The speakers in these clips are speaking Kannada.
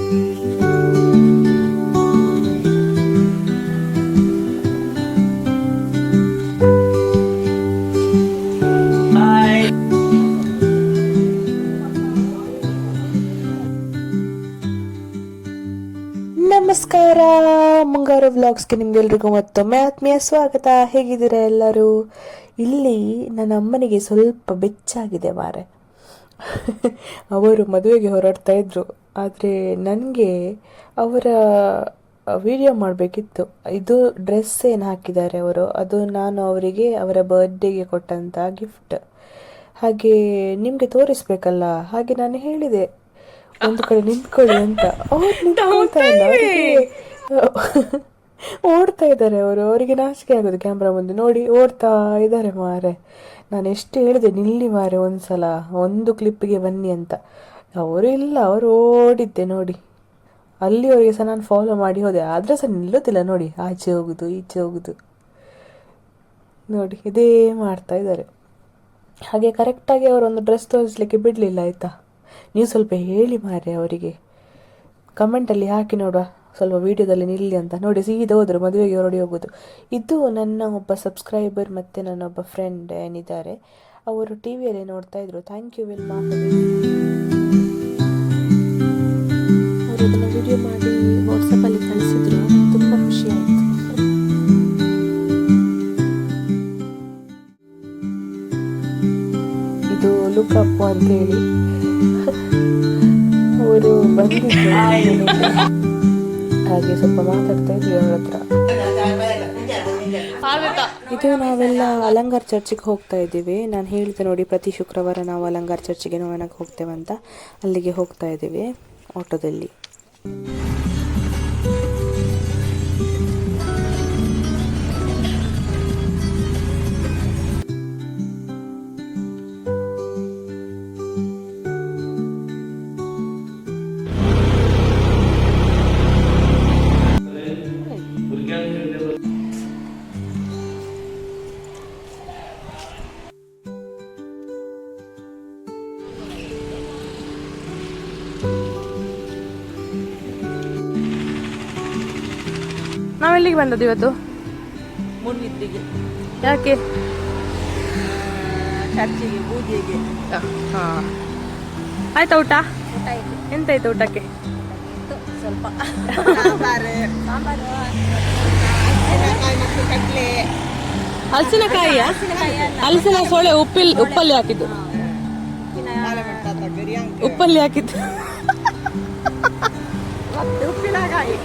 ನಮಸ್ಕಾರ, ಮುಂಗಾರು ವ್ಲಾಗ್ಸ್ಗೆ ನಿಮ್ಗೆಲ್ರಿಗೂ ಮತ್ತೊಮ್ಮೆ ಆತ್ಮೀಯ ಸ್ವಾಗತ. ಹೇಗಿದ್ದೀರಾ ಎಲ್ಲರೂ? ಇಲ್ಲಿ ನನ್ನ ಅಮ್ಮನಿಗೆ ಸ್ವಲ್ಪ ಬೆಚ್ಚಾಗಿದೆ ಮಾರೆ. ಅವರು ಮದುವೆಗೆ ಹೊರಡ್ತಾ ಇದ್ರು, ಆದರೆ ನನಗೆ ಅವರ ವಿಡಿಯೋ ಮಾಡಬೇಕಿತ್ತು. ಇದು ಡ್ರೆಸ್ ಏನು ಹಾಕಿದ್ದಾರೆ ಅವರು, ಅದು ನಾನು ಅವರಿಗೆ ಅವರ ಬರ್ತ್ಡೇಗೆ ಕೊಟ್ಟಂಥ ಗಿಫ್ಟ್. ಹಾಗೆ ನಿಮಗೆ ತೋರಿಸ್ಬೇಕಲ್ಲ, ಹಾಗೆ ನಾನು ಹೇಳಿದೆ ಒಂದು ಕಡೆ ನಿಂತ್ಕೊಳ್ಳಿ ಅಂತ. ಅವ್ರು ನಿಂತ್ಕೊಳ್ತಾ ಇಲ್ಲ, ಓಡ್ತಾ ಇದ್ದಾರೆ ಅವರು. ಅವರಿಗೆ ನಾಚಿಕೆ ಆಗೋದು ಕ್ಯಾಮ್ರಾ ಮುಂದೆ ನೋಡಿ, ಓಡ್ತಾ ಇದ್ದಾರೆ ಮಾರೆ. ನಾನು ಎಷ್ಟು ಹೇಳಿದೆ ನಿಲ್ಲಿ ಮಾರೆ, ಒಂದ್ಸಲ ಒಂದು ಕ್ಲಿಪ್ಪಿಗೆ ಬನ್ನಿ ಅಂತ. ಅವರು ಇಲ್ಲ, ಅವರು ಓಡಿದ್ದೆ ನೋಡಿ. ಅಲ್ಲಿವರೆಗೆ ಸಹ ನಾನು ಫಾಲೋ ಮಾಡಿ ಹೋದೆ, ಆದರೆ ಸಹ ನಿಲ್ಲೋದಿಲ್ಲ ನೋಡಿ. ಆಚೆ ಹೋಗುದು ಈಚೆ ಹೋಗುದು ನೋಡಿ, ಇದೇ ಮಾಡ್ತಾ ಇದ್ದಾರೆ. ಹಾಗೆ ಕರೆಕ್ಟಾಗಿ ಅವರೊಂದು ಡ್ರೆಸ್ ತೋರಿಸ್ಲಿಕ್ಕೆ ಬಿಡಲಿಲ್ಲ ಆಯಿತಾ. ನೀವು ಸ್ವಲ್ಪ ಹೇಳಿ ಮಾರೆ ಅವರಿಗೆ, ಕಮೆಂಟಲ್ಲಿ ಹಾಕಿ ನೋಡುವ, ಸ್ವಲ್ಪ ವೀಡಿಯೋದಲ್ಲಿ ನಿಲ್ಲಿ ಅಂತ. ನೋಡಿ, ಸೀದಾ ಹೋದರು, ಮದುವೆಗೆ ಹೊರಡಿ ಹೋಗೋದು. ಇದು ನನ್ನ ಒಬ್ಬ ಸಬ್ಸ್ಕ್ರೈಬರ್ ಮತ್ತು ನನ್ನೊಬ್ಬ ಫ್ರೆಂಡ್ ಏನಿದ್ದಾರೆ, ಅವರು ಟಿ ವಿಯಲ್ಲಿ ನೋಡ್ತಾ ಇದ್ರು. Thank you Wilma. ಅವರು ಅದನ್ನು ವಿಡಿಯೋ ಮಾಡಿ ವಾಟ್ಸಪ್ಪಲ್ಲಿ ಕಳಿಸಿದ್ರು, ತುಂಬ ಖುಷಿ ಆಯಿತು. ಇದು ಲುಕಪ್ ಅಂತೇಳಿ ಅವರು ಬಂದಿದ್ರು. ಹಾಗೆ ಸ್ವಲ್ಪ ಮಾತಾಡ್ತಾ ಇದ್ವಿ ಅವ್ರ ಹತ್ರ. ಇದು ನಾವೆಲ್ಲ ಅಲಂಗಾರ್ ಚರ್ಚಿಗೆ ಹೋಗ್ತಾ ಇದ್ದೀವಿ. ನಾನು ಹೇಳಿದೆ ನೋಡಿ, ಪ್ರತಿ ಶುಕ್ರವಾರ ನಾವು ಅಲಂಗಾರ್ ಚರ್ಚಿಗೆ ನೋಡೋಕೆ ಹೋಗ್ತೇವಂತ. ಅಲ್ಲಿಗೆ ಹೋಗ್ತಾ ಇದ್ದೀವಿ ಆಟೋದಲ್ಲಿ. ನಾವೆಲ್ಲಿಗೆ ಬಂದದ್ದು ಇವತ್ತು? ಮುನ್ನಿದ್ರಿಗೆ. ಯಾಕೆ? ಚರ್ಚಿಗೆ, ಪೂಜೆಗೆ. ಹಾಂ, ಆಯ್ತಾ ಊಟ? ಎಂತಾಯ್ತು ಊಟಕ್ಕೆ? ಸ್ವಲ್ಪ ಸಾಂಬಾರು, ಕಟ್ಲೆ. ಹಲಸಿನಕಾಯಿಯ? ಹಲಸಿನ ಸೊಳೆ ಉಪ್ಪಲ್ಲಿ ಹಾಕಿದ್ದು. ಉಪ್ಪಲ್ಲಿ ಹಾಕಿದ್ದು ಉಪ್ಪಿನಕಾಯಿ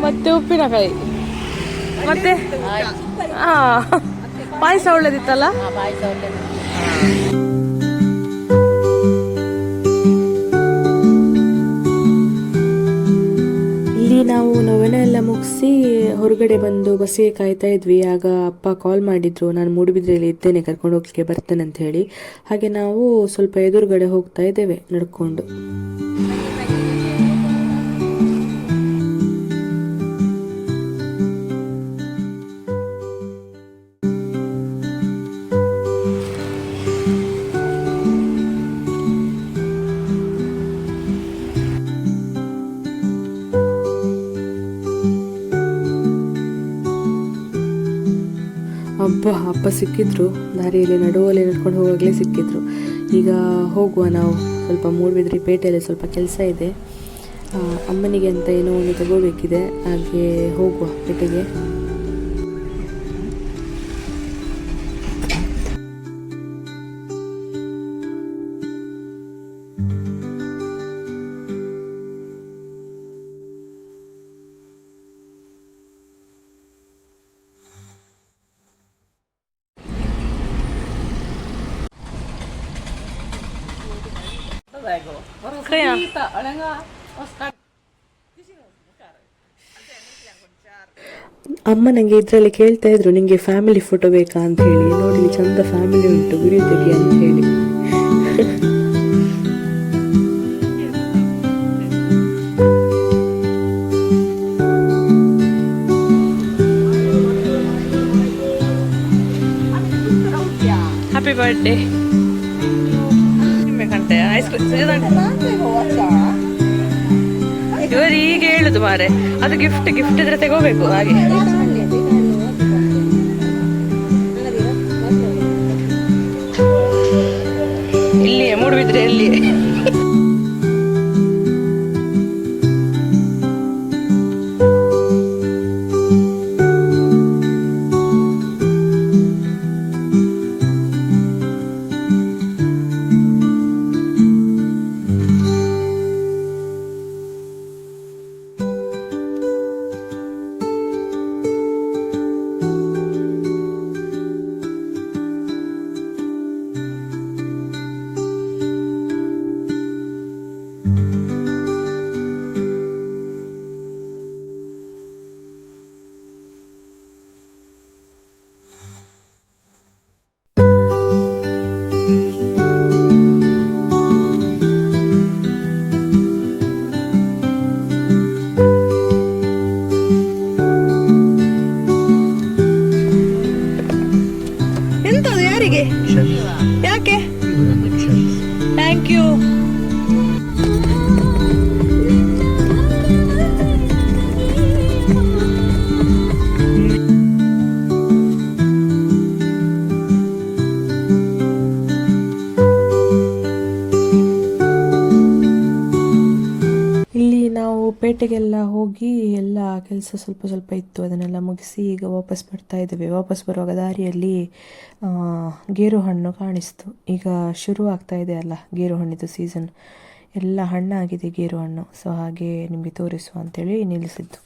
ಮತ್ತೆ ಉಪ್ಪಿನಕಾಯಿ ಮತ್ತೆ ಪಾಯಸ ಒಳ್ಳೇದಿತ್ತಲ್ಲ. ಇಲ್ಲಿ ನಾವು ನವನ ಎಲ್ಲ ಮುಗಿಸಿ ಹೊರಗಡೆ ಬಂದು ಬಸ್ಸಿಗೆ ಕಾಯ್ತಾ ಇದ್ವಿ. ಆಗ ಅಪ್ಪ ಕಾಲ್ ಮಾಡಿದ್ರು, ನಾನು ಮೂಡುಬಿದ್ರೆಯಲ್ಲಿ ಇದ್ದೇನೆ, ಕರ್ಕೊಂಡು ಹೋಗ್ಲಿಕ್ಕೆ ಬರ್ತೇನೆ ಅಂತ ಹೇಳಿ. ಹಾಗೆ ನಾವು ಸ್ವಲ್ಪ ಎದುರುಗಡೆ ಹೋಗ್ತಾ ಇದ್ದೇವೆ ನಡ್ಕೊಂಡು. ಅಪ್ಪ ಸಿಕ್ಕಿದ್ರು, ದಾರಿಯಲ್ಲಿ ನಡುವಲ್ಲಿ ನಡ್ಕೊಂಡು ಹೋಗಾಗಲೇ ಸಿಕ್ಕಿದ್ರು. ಈಗ ಹೋಗುವ ನಾವು, ಸ್ವಲ್ಪ ಮೂಡುಬಿದ್ರೆ ಪೇಟೆಯಲ್ಲಿ ಸ್ವಲ್ಪ ಕೆಲಸ ಇದೆ. ಅಮ್ಮನಿಗೆ ಅಂತ ಏನೋ ಒಂದು ತಗೋಬೇಕಿದೆ, ಹಾಗೆ ಹೋಗುವ ಪೇಟೆಗೆ. ಅಮ್ಮ ನನಗೆ ಇದರಲ್ಲಿ ಕೇಳ್ತಾ ಇದ್ರು, ನಿಂಗೆ ಫ್ಯಾಮಿಲಿ ಫೋಟೋ ಬೇಕಾ ಅಂತ ಹೇಳಿ. ನೋಡಿ, ಚಂದ ಫ್ಯಾಮಿಲಿ ಉಂಟು, ವಿಡಿಯೋ ತೆಗಿ ಅಂತ ಹೇಳಿ. Happy birthday. ನಿಮಗೆ ಕಂತೆ ಐಸ್ ಕ್ರೀಮ್ ಬರೀ ಈಗ ಹೇಳುದು ಮಾರೆ, ಅದು ಗಿಫ್ಟ್ ಇದ್ರೆ ತಗೋಬೇಕು ಹಾಗೆ. ಇಲ್ಲಿಯೇ ಮೂಡುಬಿದ್ರೆ ಎಲ್ಲಿಯೇ. ಎಂತದು ಯಾರಿಗೆ? ಯಾಕೆ? Thank you. ಇಲ್ಲಿ ನಾವು ಪೇಟೆಗೆಲ್ಲ ಹೋಗಿ ಎಲ್ಲ ಕೆಲಸ ಸ್ವಲ್ಪ ಇತ್ತು, ಅದನ್ನೆಲ್ಲ ಮುಗಿಸಿ ಈಗ ವಾಪಸ್ ಬರ್ತಾ ಇದ್ದೇವೆ. ವಾಪಸ್ ಬರುವಾಗ ದಾರಿಯಲ್ಲಿ ಗೇರು ಹಣ್ಣು ಕಾಣಿಸ್ತು. ಈಗ ಶುರು ಆಗ್ತಾ ಇದೆ ಅಲ್ಲ ಗೇರು ಹಣ್ಣಿದು ಸೀಸನ್, ಎಲ್ಲ ಹಣ್ಣಾಗಿದೆ ಗೇರು ಹಣ್ಣು. ಸೊ ಹಾಗೆ ನಿಮಗೆ ತೋರಿಸುವ ಅಂತೇಳಿ ನಿಲ್ಲಿಸಿದ್ದು.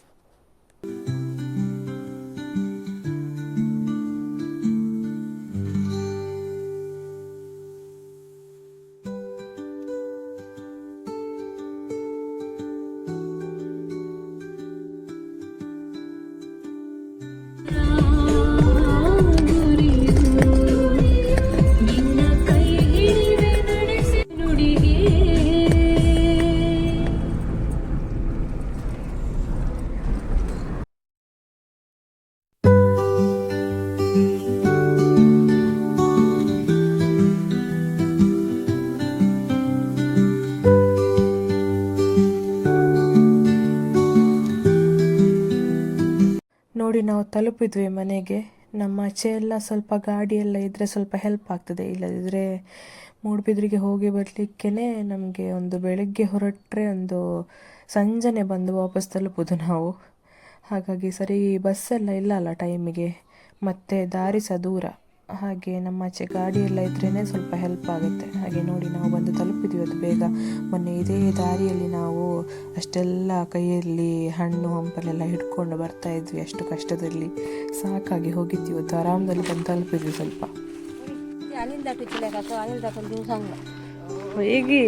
ನೋಡಿ ನಾವು ತಲುಪಿದ್ವಿ ಮನೆಗೆ. ನಮ್ಮ ಆಚೆ ಎಲ್ಲ ಸ್ವಲ್ಪ ಗಾಡಿ ಎಲ್ಲ ಇದ್ದರೆ ಸ್ವಲ್ಪ ಹೆಲ್ಪ್ ಆಗ್ತದೆ, ಇಲ್ಲದಿದ್ದರೆ ಮೂಡುಬಿದ್ರಿಗೆ ಹೋಗಿ ಬರಲಿಕ್ಕೇ ನಮಗೆ ಒಂದು ಬೆಳಗ್ಗೆ ಹೊರಟ್ರೆ ಒಂದು ಸಂಜೆನೆ ಬಂದು ವಾಪಸ್ ತಲುಪೋದು ನಾವು. ಹಾಗಾಗಿ ಸರಿ ಬಸ್ಸೆಲ್ಲ ಇಲ್ಲ ಅಲ್ಲ ಟೈಮಿಗೆ, ಮತ್ತು ದಾರಿ ಸಹ ದೂರ. ಹಾಗೆ ನಮ್ಮ ಆಚೆ ಗಾಡಿ ಎಲ್ಲ ಇದ್ರೇ ಸ್ವಲ್ಪ ಹೆಲ್ಪ್ ಆಗುತ್ತೆ. ಹಾಗೆ ನೋಡಿ ನಾವು ಬಂದು ತಲುಪಿದ್ವಿ ಅದು ಬೇಗ. ಮೊನ್ನೆ ಇದೇ ದಾರಿಯಲ್ಲಿ ನಾವು ಅಷ್ಟೆಲ್ಲ ಕೈಯಲ್ಲಿ ಹಣ್ಣು ಹಂಪಲೆಲ್ಲ ಹಿಡ್ಕೊಂಡು ಬರ್ತಾ ಇದ್ವಿ, ಅಷ್ಟು ಕಷ್ಟದಲ್ಲಿ ಸಾಕಾಗಿ ಹೋಗಿದ್ವಿ. ಇವತ್ತು ಆರಾಮದಲ್ಲಿ ಬಂದು ತಲುಪಿದ್ವಿ ಸ್ವಲ್ಪ. ಹೇಗೆ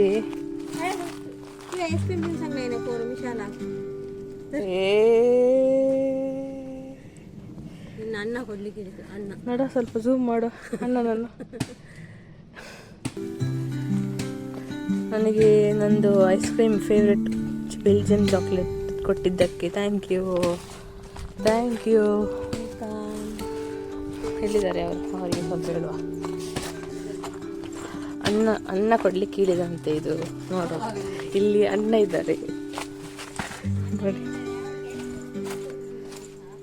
ಅನ್ನ ಕೊಡ್ಲಿಕ್ಕೆ ಅನ್ನ ನೋಡ, ಸ್ವಲ್ಪ ಝೂಮ್ ಮಾಡು ಅಣ್ಣನನ್ನು. ನನಗೆ ನಂದು ice cream favourite Belgian chocolate ಕೊಟ್ಟಿದ್ದಕ್ಕೆ ಥ್ಯಾಂಕ್ ಯು. ಹೇಳಿದ್ದಾರೆ ಅವರಿಗೆ ಸ್ವಲ್ಪ ಹೇಳುವ. ಅನ್ನ ಕೊಡ್ಲಿಕ್ಕೆ ಹೇಳಿದಂತೆ ಇದು. ನೋಡು ಇಲ್ಲಿ ಅನ್ನ ಇದ್ದಾರೆ ನೋಡಿ.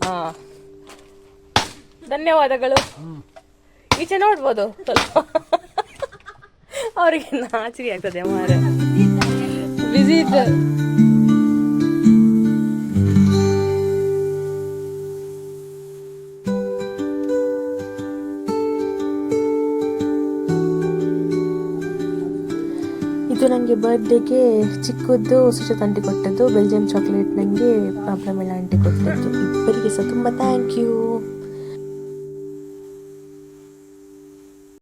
ಹಾಂ, ಧನ್ಯವಾದಗಳು. ಈಚೆ ನೋಡ್ಬೋದು ಸ್ವಲ್ಪ, ಅವರಿಗೆ ನಾಚಿಕೆ ಆಗ್ತದೆ ಮಾರೆ. ವಿಸಿಟ್ ಇದು ನನಗೆ ಬರ್ಡೇಗೆ ಚಿಕ್ಕದ್ದು ಸುಚೇತ ಆಂಟಿ ಕೊಟ್ಟದ್ದು, ಬೆಲ್ಜಿಯಂ ಚಾಕ್ಲೇಟ್ ನನಗೆ ಪ್ರಾಬ್ಲಮ್ ಇಲ್ಲ ಆಂಟಿ ಕೊಟ್ಟದ್ದು. ಇಬ್ಬರಿಗೆ ಸಹ ತುಂಬ ಥ್ಯಾಂಕ್ ಯು.